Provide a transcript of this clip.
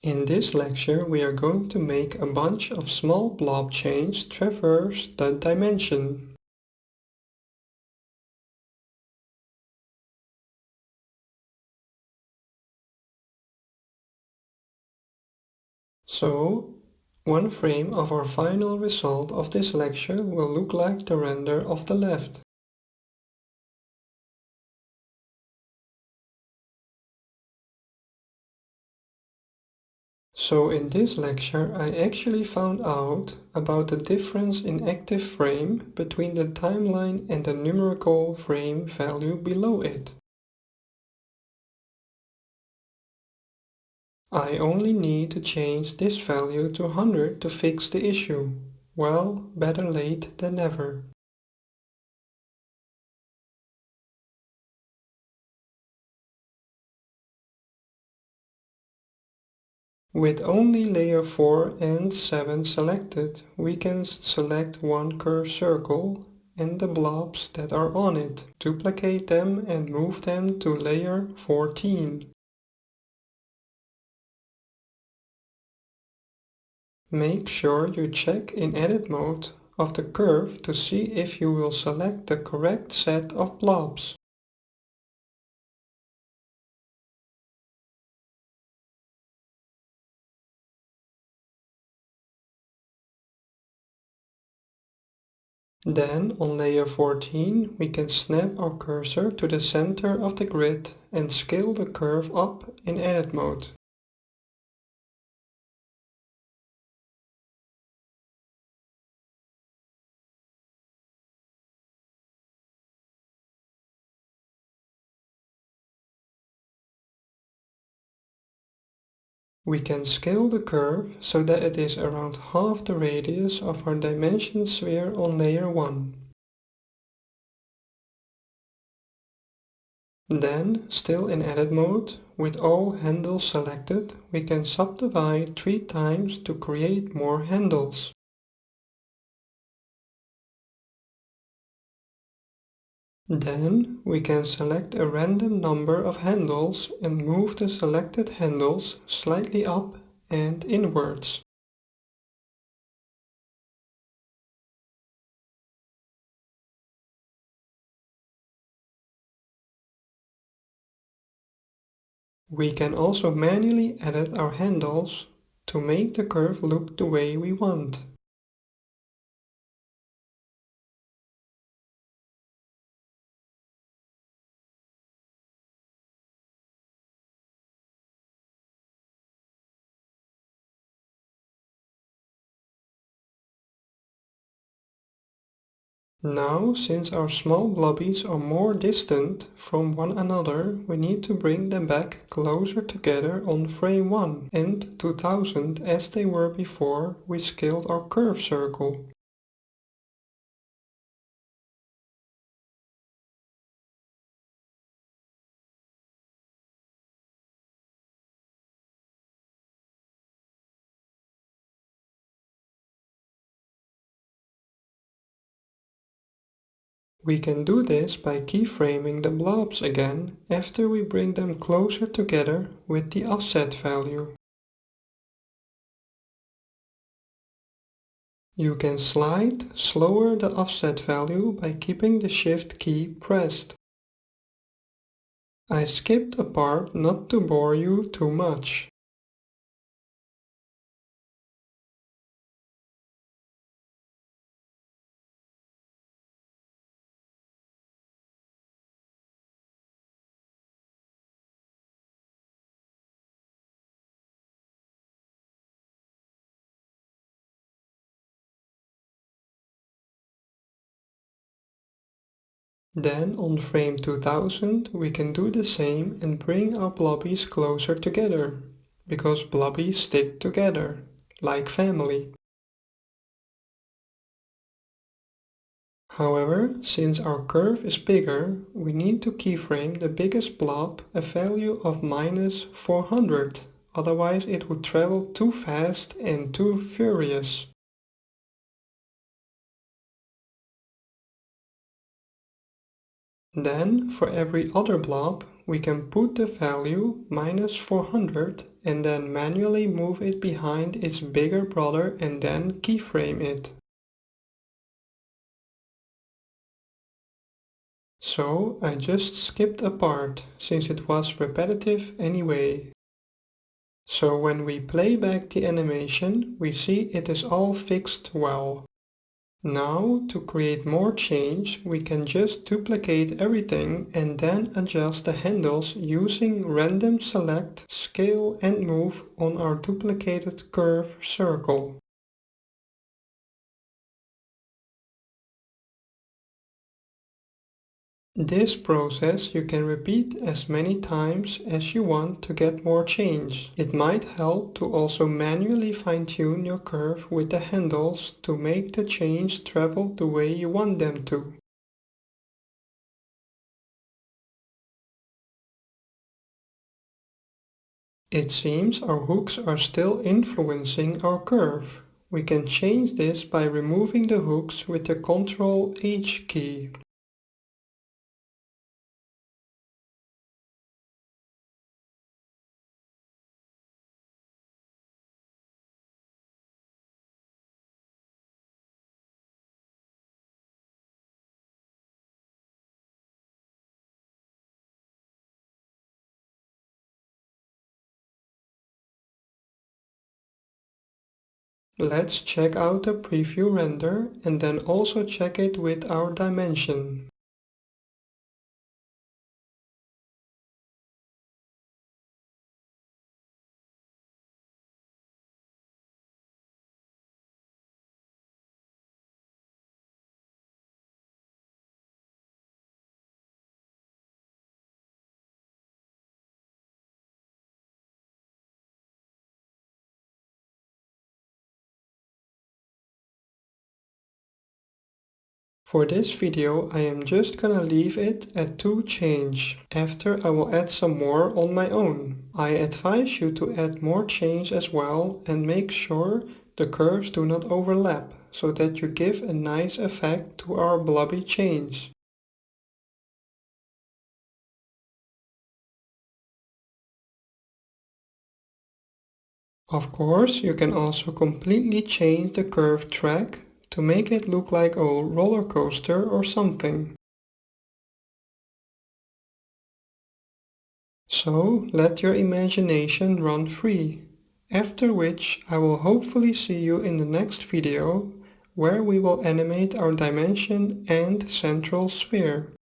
In this lecture we are going to make a bunch of small blob chains traverse the dimension. So, one frame of our final result of this lecture will look like the render of the left. So in this lecture I actually found out about the difference in active frame between the timeline and the numerical frame value below it. I only need to change this value to 100 to fix the issue. Well, better late than never. With only layer 4 and 7 selected, we can select one curved circle and the blobs that are on it, duplicate them and move them to layer 14. Make sure you check in edit mode of the curve to see if you will select the correct set of blobs. Then, on layer 14, we can snap our cursor to the center of the grid and scale the curve up in edit mode. We can scale the curve so that it is around half the radius of our dimension sphere on layer 1. Then, still in edit mode, with all handles selected, we can subdivide 3 times to create more handles. Then, we can select a random number of handles and move the selected handles slightly up and inwards. We can also manually edit our handles to make the curve look the way we want. Now, since our small blobbies are more distant from one another, we need to bring them back closer together on frame 1 and 2000 as they were before we scaled our curve circle. We can do this by keyframing the blobs again after we bring them closer together with the offset value. You can slower the offset value by keeping the Shift key pressed. I skipped a part not to bore you too much. Then on frame 2000 we can do the same and bring our blobbies closer together, because blobbies stick together, like family. However, since our curve is bigger, we need to keyframe the biggest blob a value of minus 400, otherwise it would travel too fast and too furious. Then, for every other blob, we can put the value -400 and then manually move it behind its bigger brother and then keyframe it. So I just skipped a part, since it was repetitive anyway. So when we play back the animation, we see it is all fixed well. Now, to create more change, we can just duplicate everything and then adjust the handles using random select, scale and move on our duplicated curve circle. This process you can repeat as many times as you want to get more change. It might help to also manually fine-tune your curve with the handles to make the change travel the way you want them to. It seems our hooks are still influencing our curve. We can change this by removing the hooks with the Ctrl-H key. Let's check out the preview render and then also check it with our dimension. For this video I am just gonna leave it at 2 change. After I will add some more on my own. I advise you to add more change as well and make sure the curves do not overlap, so that you give a nice effect to our blobby change. Of course, you can also completely change the curve track to make it look like a roller coaster or something. So let your imagination run free, after which I will hopefully see you in the next video where we will animate our dimension and central sphere.